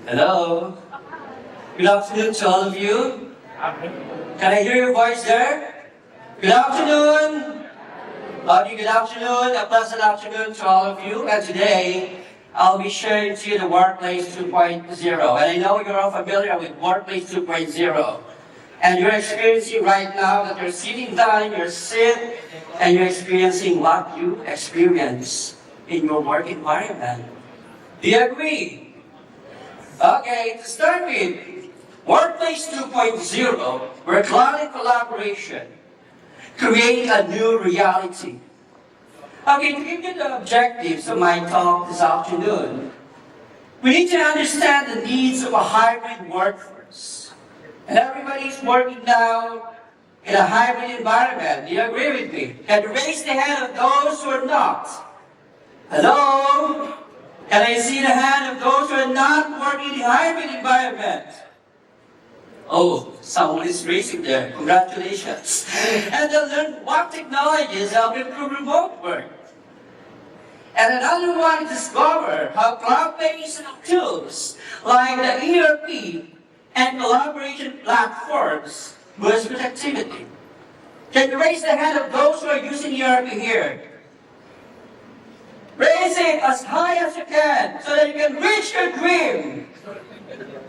Hello. Good afternoon to all of you. Can I hear your voice there? Good afternoon. Good afternoon. A pleasant afternoon to all of you. And today, I'll be sharing to you the Workplace 2.0. And I know you're all familiar with Workplace 2.0. And you're experiencing right now that you're sitting down in your seat and you're experiencing what you experience in your work environment. Do you agree? Okay, to start with, Workplace 2.0, where cloud and collaboration create a new reality. Okay, to give you the objectives of my talk this afternoon, we need to understand the needs of a hybrid workforce. And everybody's working now in a hybrid environment. Do you agree with me? Can you raise the hand of those who are not? Hello? Can I see the hand of those who are not working in a hybrid environment? Oh, someone is raising there. Congratulations. And they'll learn what technologies help improve remote work. And another one, discover how cloud-based tools like the ERP and collaboration platforms boost productivity. Can you raise the hand of those who are using ERP here? Raise it as high as you can so that you can reach your dream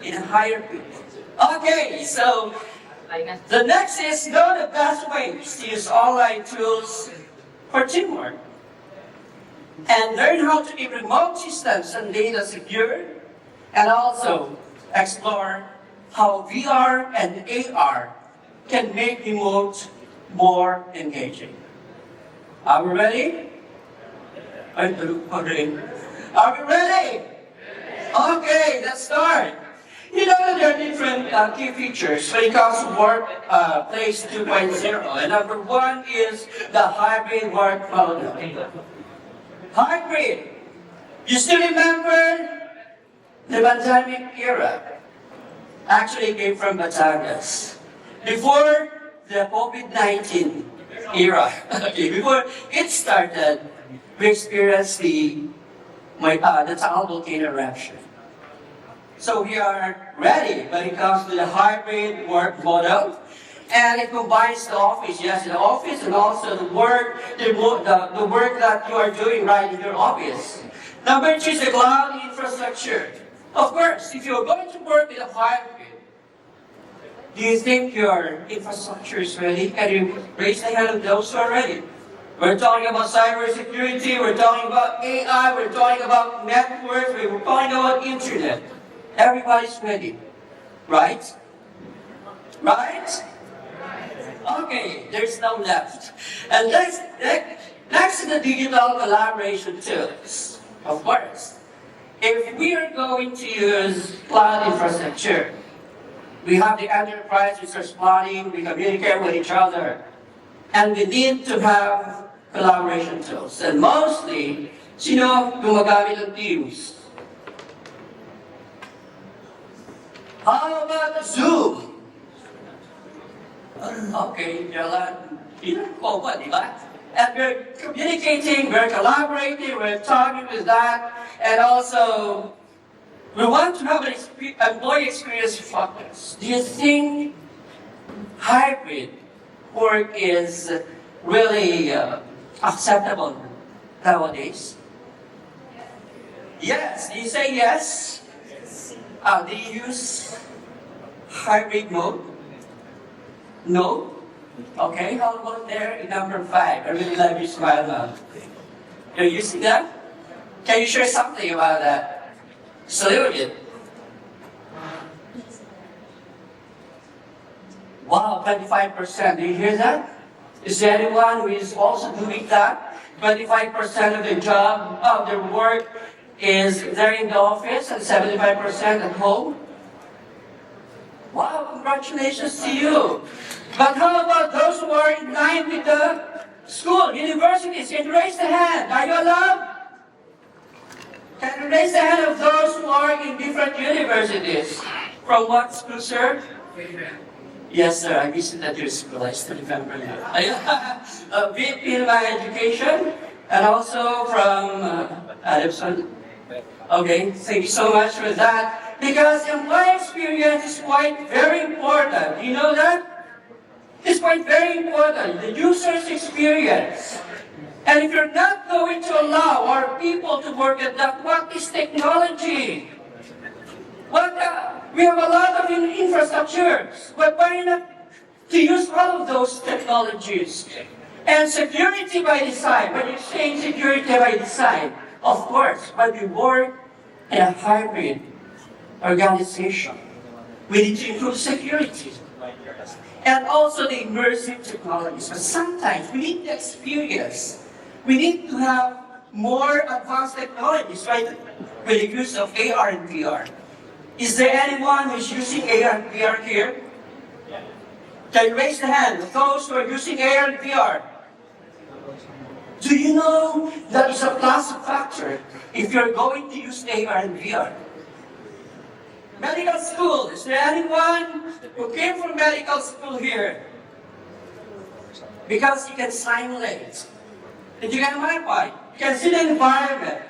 in a higher peak. Okay, so the next is know the best ways to use online tools for teamwork. And learn how to keep remote systems and data secure. And also explore how VR and AR can make remote more engaging. Are we ready? Are we ready? Okay, let's start. You know that there are different key features when it comes to Workplace 2.0. And number one is the hybrid work model. Hybrid. You still remember the pandemic era? Actually came from Batangas. Before the COVID-19 era, before it started, we experienced the Taal volcano eruption. So we are ready when it comes to the hybrid work model. And it combines the office, yes, the office, and also the work that you are doing right in your office. Number two is the cloud infrastructure. Of course, if you're going to work in a hybrid, do you think your infrastructure is ready? Can you raise the hand of those who are ready? We're talking about cybersecurity, we're talking about AI, we're talking about networks, we're talking about internet. Everybody's ready, right? Right? Okay, there's no left. And next is the digital collaboration tools. Of course, if we are going to use cloud infrastructure, we have the enterprise resource planning, we communicate with each other, and we need to have collaboration tools. And mostly, sino gumagamit ng Teams? How about Zoom? Okay, di ba? And we're communicating, we're collaborating, we're talking with that, and also we want to have an employee experience focus. Do you think hybrid work is really acceptable nowadays? Yes. Do you say yes? Do you use hybrid mode? No? Okay, how about there in number 5? I really like your smile now. You're using that? Can you share something about that? Just a little bit. Wow, 25%. Do you hear that? Is there anyone who is also doing that? 25% of their job, of their work is there in the office and 75% at home? Wow, congratulations to you. But how about those who are in line with the school, universities? Can you raise the hand? Are you allowed? Can you raise the hand of those who are in different universities? From what school, sir? Yes, sir. I visited your school. I still remember you. VP in my education, and also from Adamson. Okay, thank you so much for that. Because employee experience is quite very important. You know that? It's quite very important, the user's experience. And if you're not going to allow our people to work at that, what is technology? We have a lot of infrastructures, but why not to use all of those technologies? And security by design, when you say security by design, of course, when we work in a hybrid organization, we need to improve security. And also the immersive technologies. But sometimes we need the experience. We need to have more advanced technologies, right? With the use of AR and VR. Is there anyone who's using AR and VR here? Can you raise the hand of those who are using AR and VR? Do you know that is a plus factor if you're going to use AR and VR? Medical school, is there anyone who came from medical school here? Because you can simulate. And you can map it. You can see the environment.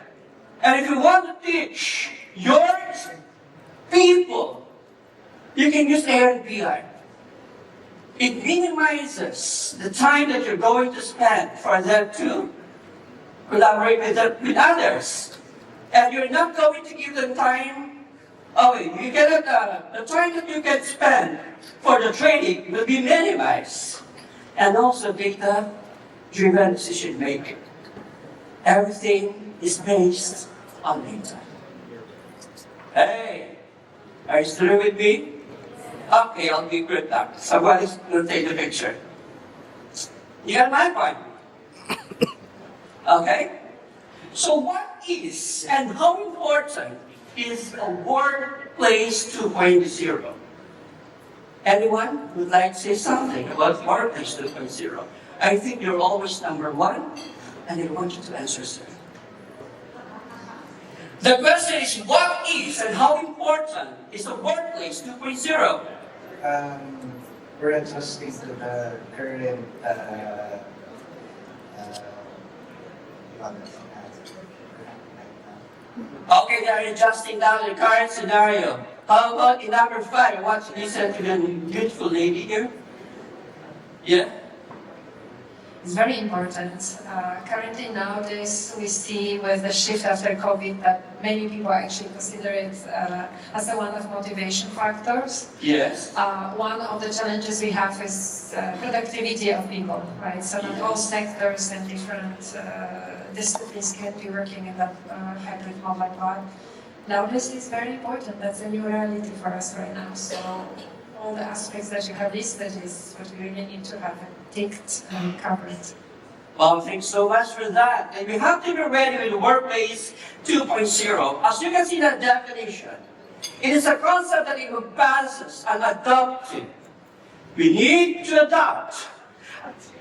And if you want to teach your people, you can use AR and VR. It minimizes the time that you're going to spend for them to collaborate with others. And you're not going to give them time. Oh, you cannot, the time that you can spend for the training will be minimized. And also data-driven decision making. Everything is based on data. Hey, are you still with me? Okay, I'll be good now. Somebody's going to take the picture. You got my point? Okay? So what is and how important is a workplace 2.0? Anyone would like to say something about workplace 2.0? I think you're always number one, and I want you to answer, sir. The question is, what is and how important is a workplace 2.0? We're adjusting to the current Okay, they're adjusting down the current scenario. How about in number 5? I want to listen to the beautiful lady here. Yeah? It's very important. Currently nowadays we see with the shift after COVID that many people actually consider it as one of motivation factors. Yes. One of the challenges we have is productivity of people, right? So not all sectors and different disciplines can be working in that hybrid mobile part. Nowadays it's very important. That's a new reality for us right now. So all the aspects that you have listed is what we really need to have ticked and covered. Well, thanks so much for that. And we have to be ready with Workplace 2.0. As you can see the definition, it is a concept that encompasses and adopting. We need to adopt.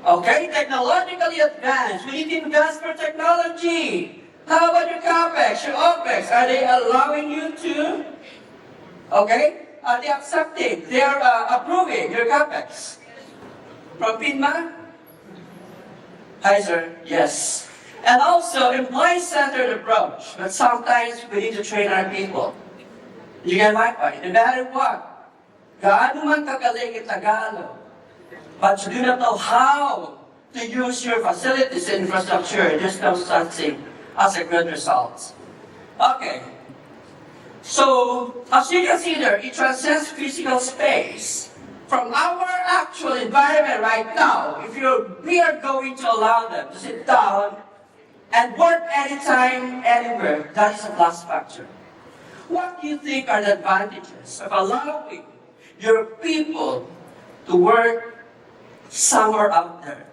Okay, technologically advanced. We need to invest for technology. How about your CapEx, your OpEx? Are they allowing you to? Okay, are they accepting? They are approving your CapEx. From PINMA? Hi, sir. Yes. And also, employee-centered approach. But sometimes we need to train our people. You get my point? No matter what, gaano man kagaling in Tagalog, but you do not know how to use your facilities and infrastructure, there's no such thing as a good result. Okay. So, as you can see there, it transcends physical space. From our actual environment right now, we are going to allow them to sit down and work anytime, anywhere, that is a plus factor. What do you think are the advantages of allowing your people to work somewhere out there?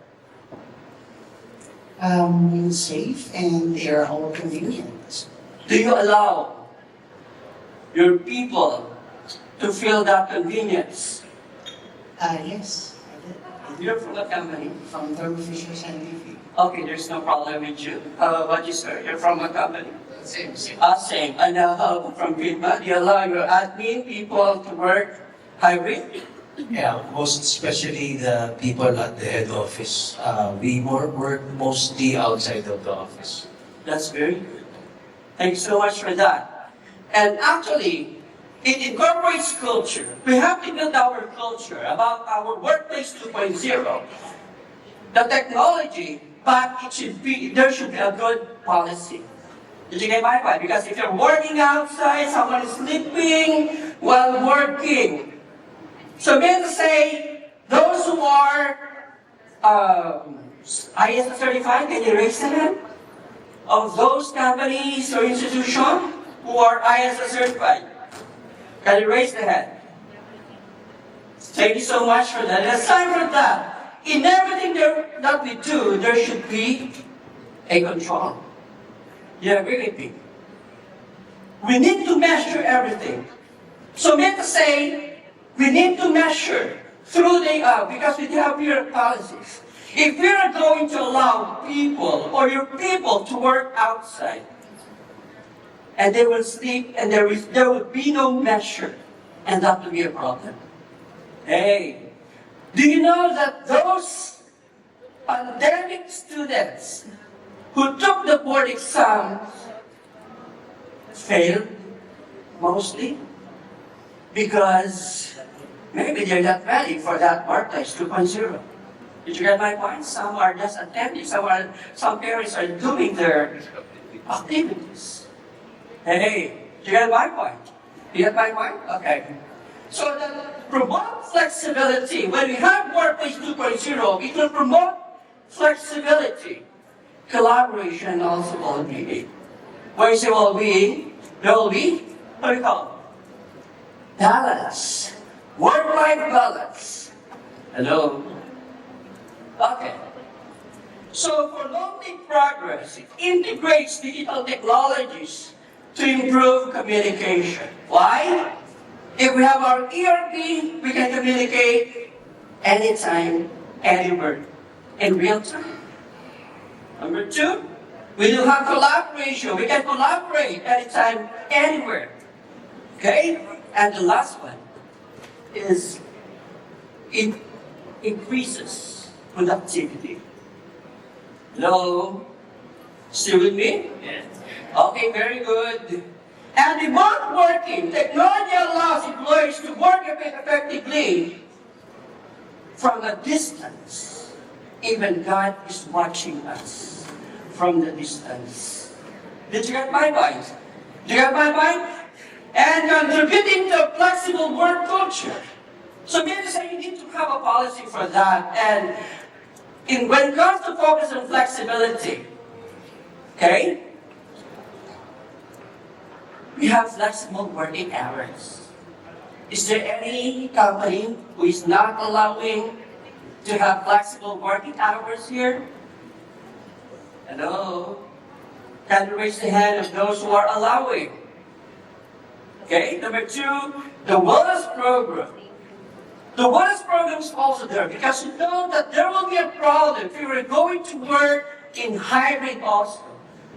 Safe, and they are all convenient. Do you allow your people to feel that convenience? Yes, I did. You're from a company? From Thermo Fisher Scientific. Okay, there's no problem with you. How about you, sir? You're from a company? Same. Same. And from Pitma, do you allow your admin people to work hybrid? Yeah, most especially the people at the head office. We work mostly outside of the office. That's very good. Thanks so much for that. And actually, it incorporates culture. We have to build our culture about our workplace 2.0. The technology, but there should be a good policy. Did you get my point? Because if you're working outside, someone is sleeping while working. So mean to say, those who are ISO certified, can you raise their hand? Of those companies or institutions who are ISO certified, can you raise the hand? Thank you so much for that. And aside from that, in everything that we do, there should be a control. You agree with me? We need to measure everything. So meant to say, we need to measure through the because we have your policies. If we are going to allow people or your people to work outside, and they will sleep, and there will be no measure, and that will be a problem. Hey, do you know that those pandemic students who took the board exam failed mostly because maybe they're not ready for that workplace 2.0. Did you get my point? Some are just attending, some parents are doing their activities. Hey, do you get my point? Do you get my point? Okay. So that promote flexibility. When we have workplace 2.0, it will promote flexibility, collaboration, and also well-being. When you say well-being, there will be, what do you call it? Balance. Work-life balance. Hello? Okay. So for long-term progress, it integrates digital technologies to improve communication. Why? If we have our ERP, we can communicate anytime, anywhere, in real time. Number two, we do have collaboration. We can collaborate anytime, anywhere. Okay? And the last one is it increases productivity. Hello? Still with me? Yes. Okay, very good. And remote working, technology allows employees to work effectively from a distance. Even God is watching us from the distance. Did you get my point? Did you get my point? And contributing to a flexible work culture. So meaning to say you need to have a policy for that. And when it comes to focus on flexibility, okay? We have flexible working hours. Is there any company who is not allowing to have flexible working hours here? Hello? Can you raise the hand of those who are allowing? Okay, number two, the wellness program. The wellness program is also there because you know that there will be a problem if you are going to work in hybrid also.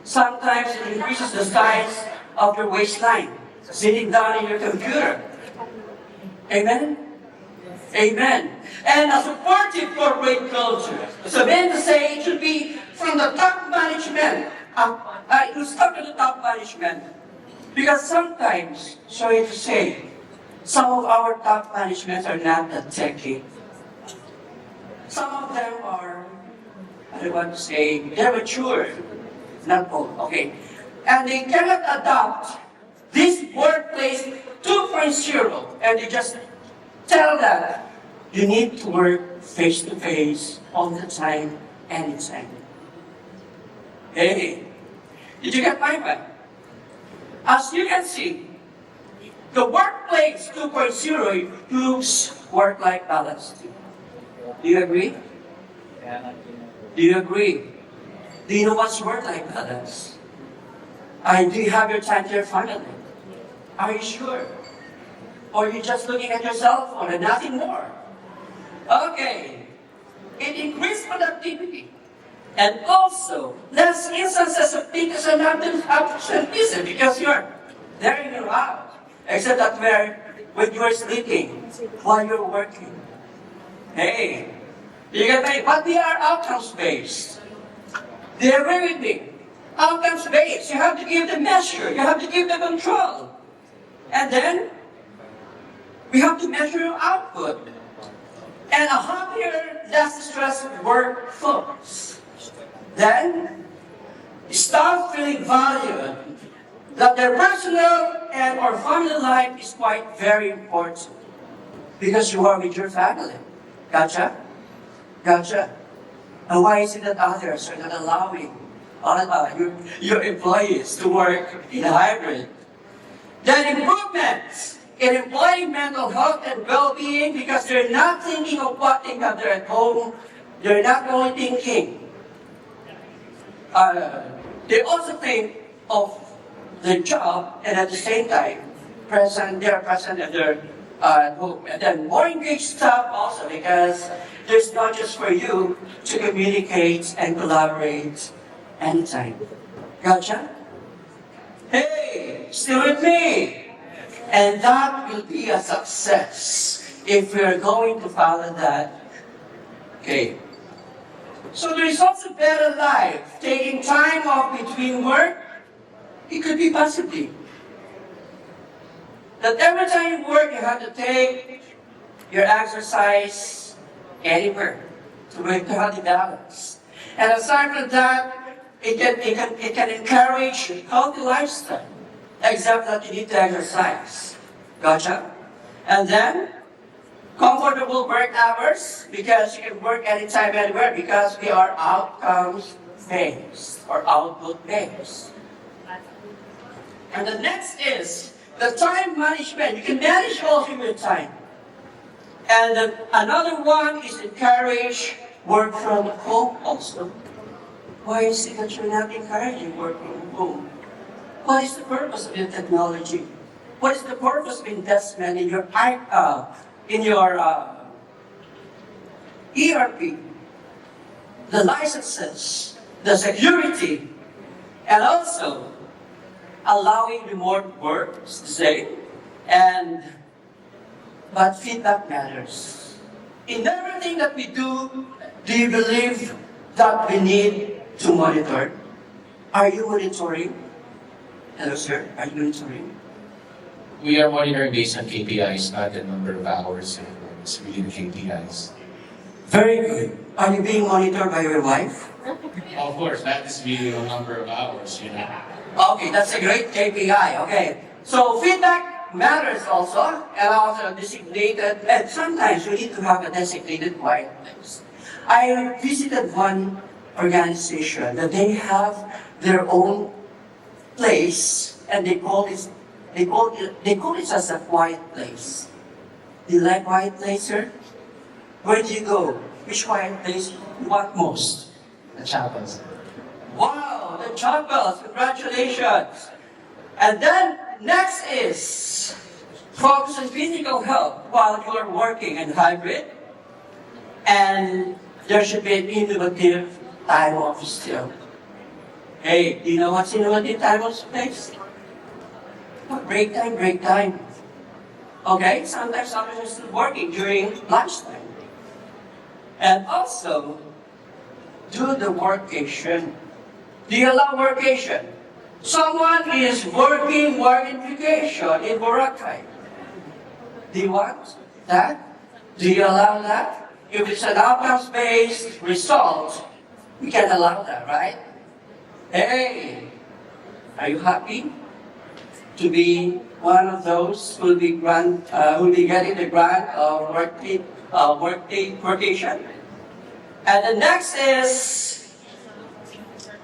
Sometimes it increases the size of your waistline, sitting down in your computer. Amen? Amen. And a supportive corporate culture. So then to say it should be from the top management. It will start with the top management. Because sometimes, sorry to say, some of our top managements are not that techy. Some of them are, I want to say, they're mature. Not old, okay. And they cannot adopt this workplace 2.0, and they just tell that you need to work face-to-face all the time, anytime. Hey, did you get my point? As you can see, the workplace 2.0 improves work-life balance. Do you agree? Do you agree? Do you know what's work-life balance? Do you have your time to your family? Are you sure? Or are you just looking at your cell phone and nothing more? Okay. It increased productivity. And also, less instances of fitness and absenteeism because you're there in your house. Except that when you're sleeping, while you're working. Hey, you get paid. But they are outcomes based. They agree with me. outcomes based. You have to give the measure. You have to give the control. And then we have to measure your output. And a happier, less stressed workforce. Then start feeling valued. That their personal and or family life is quite very important. Because you are with your family. Gotcha? Gotcha? And why is it that others are not allowing your employees to work in hybrid? Then improvements in employee mental health and well-being because they're not thinking of what they have there at home. They're not only thinking. They also think of their job and at the same time they're present at their home. And then more engaged staff also because there's not just for you to communicate and collaborate anytime. Gotcha? Hey, still with me? And that will be a success if we're going to follow that. Okay. So there is also better life. Taking time off between work, it could be possibly. That every time you work, you have to take your exercise anywhere to make the healthy balance. And aside from that, it can encourage a healthy lifestyle, except that you need to exercise. Gotcha? And then, comfortable work hours, because you can work anytime, anywhere, because we are outcomes based or output based. And the next is the time management. You can manage all of your time. And then another one is encourage work from home also. Why is it that you're not encouraging work from home? What is the purpose of your technology? What is the purpose of investment in your ERP, the licenses, the security, and also allowing remote work is the same, but feedback matters. In everything that we do you believe that we need to monitor? Are you monitoring? Hello, sir. Are you monitoring? We are monitoring based on KPIs, not the number of hours. It's really the KPIs. Very good. Are you being monitored by your wife? Of course, that is really the number of hours, Okay, that's a great KPI. Okay. So feedback matters also, and also designated, and sometimes we need to have a designated quiet place. I visited one organization that they have their own place, and they call it as a quiet place. Do you like quiet place, sir? Where do you go? Which quiet place you want most? The chapels. Wow, the chapels, congratulations. And then next is focus on physical health while you are working in hybrid. And there should be an innovative time off still. Hey, do you know what's innovative time off space? Break time. Okay, sometimes others are still working during lunchtime. And also, do the workation. Do you allow workation? Someone is working workification in Boracay. Do you want that? Do you allow that? If it's an outcomes-based result, we can allow that, right? Hey, are you happy to be one of those who will be getting the grant of workation? And the next is,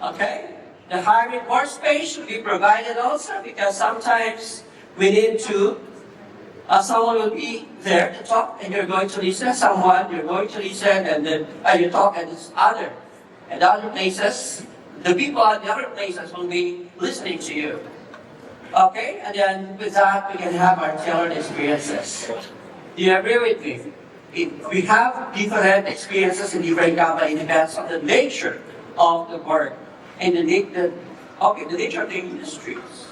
okay, the hybrid workspace should be provided also because sometimes we need to, someone will be there to talk and you're going to listen, you're going to listen and then you talk and it's other. And other places, the people at the other places will be listening to you. Okay, and then with that we can have our tailored experiences. Do you agree with me? We have different experiences in different companies. It depends on the nature of the work and the nature of the industries.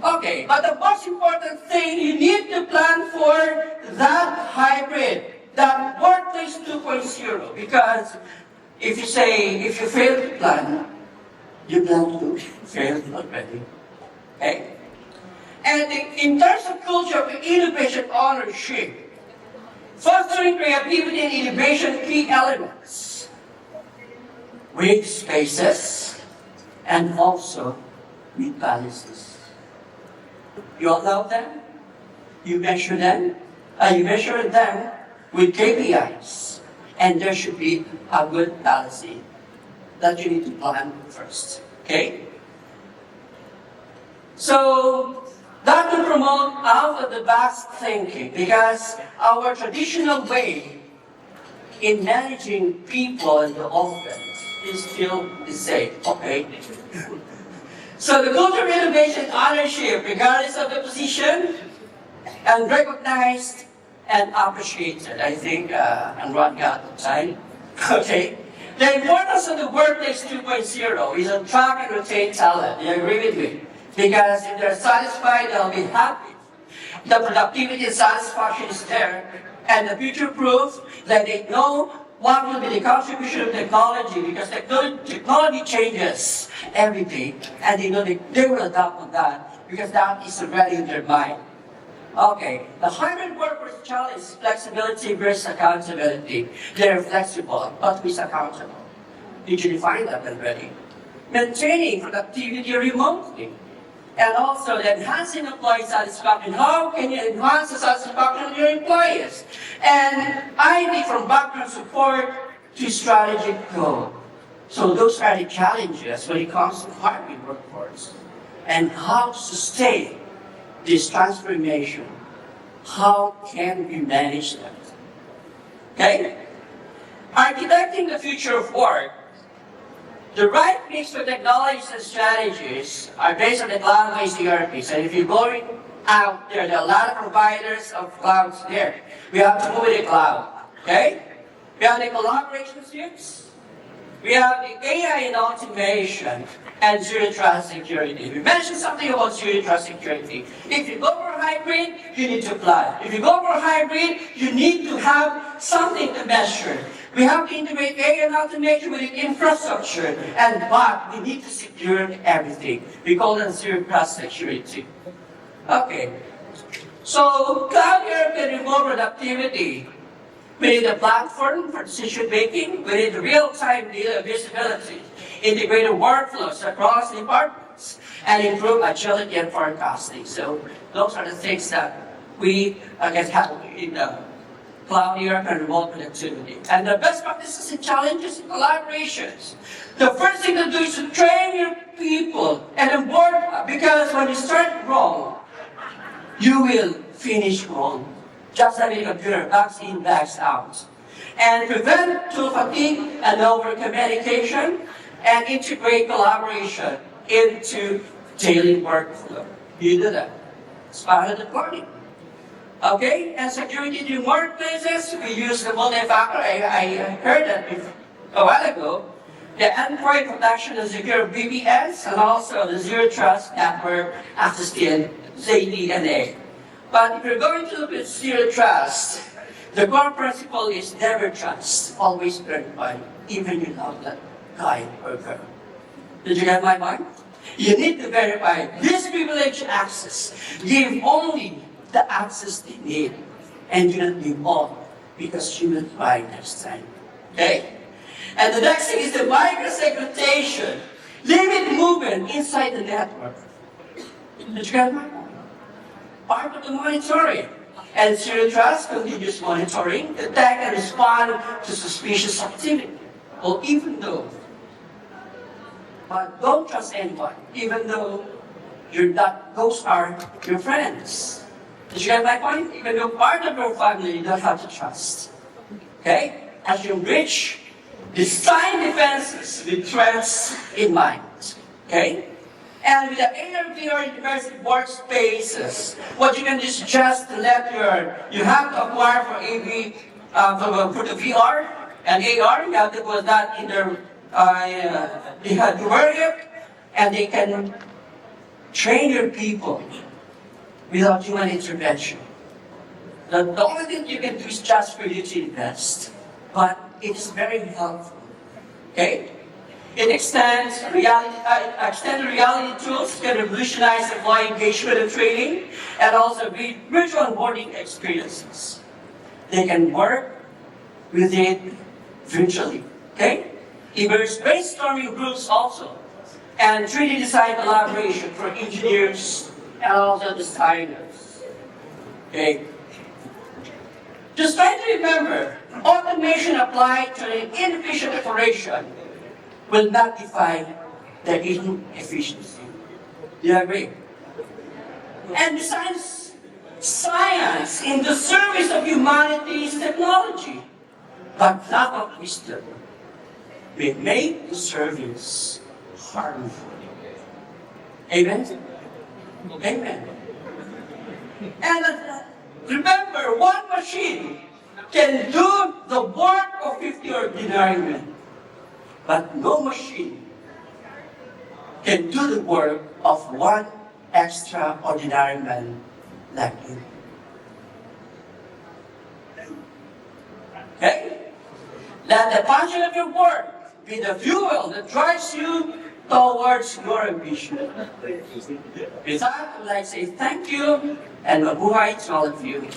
Okay, but the most important thing, you need to plan for that hybrid, that workplace 2.0, because if you fail to plan, You plan to fail already. Okay? And in terms of culture of innovation ownership, fostering creativity and innovation key elements, workspaces, and also with balances. You all know them? You measure them? You measure them with KPIs, and there should be a good balancing that you need to plan first. Okay? So that will promote out of the box thinking, because our traditional way in managing people in the office is still the same. Okay? So the culture of innovation ownership, regardless of the position, and recognized and appreciated. I think I'm running out of time. Okay? The importance of the workplace 2.0 is attract and retain talent. You agree with me? Because if they're satisfied, they'll be happy. The productivity and satisfaction is there, and the future proof that they know what will be the contribution of technology, because technology changes every day, and they know they will adapt on that, because that is already in their mind. Okay, the hybrid workforce challenge is flexibility versus accountability. They're flexible, but who's accountable? Did you define that already? Maintaining productivity remotely. And also the enhancing employee satisfaction. How can you enhance the satisfaction of your employees? And ID from background support to strategic goal. So those are the challenges when it comes to hybrid workforce. And how to sustain this transformation. How can we manage that? Okay? Architecting the future of work. The right mix of technologies and strategies are based on the cloud-based ERPs. And if you're going out there are a lot of providers of clouds there. We have to move to the cloud. Okay? We have the collaboration suites. We have the AI and automation and zero trust security. We mentioned something about zero trust security. If you go for hybrid, you need to plan. If you go for hybrid, you need to have something to measure. We have to integrate AI and automation with the infrastructure, but we need to secure everything. We call it zero trust security. Okay. So cloud ERP can remote productivity. We need a platform for decision making. We need real-time data visibility, integrated workflows across departments, and improve agility and forecasting. So those are the things that we can have in the cloud ERP and remote productivity. And the best practices and challenges and collaborations. The first thing to do is to train your people and onboard, because when you start wrong, you will finish wrong. Just like a computer, backs in, backs out. And prevent tool fatigue and over communication, and integrate collaboration into daily workflow. You do that. It's part of the party. Okay, and security in workplaces, we use the multi-factor. I heard that a while ago. The endpoint protection and secure BBS, and also the zero trust network assistant, ZDNA. But if you're going to look at zero trust, the core principle is never trust, always verify, even you love that guy or girl. Did you get my point? You need to verify this privileged access. Give only the access they need, and do not give all, because you will try next time. Okay? And the next thing is the micro-segmentation. Limit movement inside the network. Did you get my point? Part of the monitoring. And zero trust, continuous monitoring, detect and respond to suspicious activity. Or even though, but don't trust anyone, even though those are your friends. Did you get my point? Even though part of your family, you don't have to trust. Okay? As you reach, design defenses with threats in mind. Okay? And with the AR/VR immersive workspaces, what you can do is just let you have to acquire for AV, for the VR and AR, you have to put that in their, they have to wear it, and they can train your people without human intervention. The only thing you can do is just for you to invest, but it's very helpful. Okay? It extended reality tools can revolutionize employee engagement and training, and also virtual onboarding experiences. They can work with it virtually. Okay? Immersive brainstorming groups also, and 3D design collaboration for engineers and also designers. Okay? Just try to remember, automation applied to an inefficient operation will not define the inefficiency. Do you agree? And besides, science in the service of humanity's technology, but lack of wisdom will make the service harmful. Amen? Amen. And remember, one machine can do the work of 50 ordinary men. But no machine can do the work of one extraordinary man like you. Okay? Let the passion of your work be the fuel that drives you towards your ambition. With that, I would like to say thank you and mabuhay to all of you.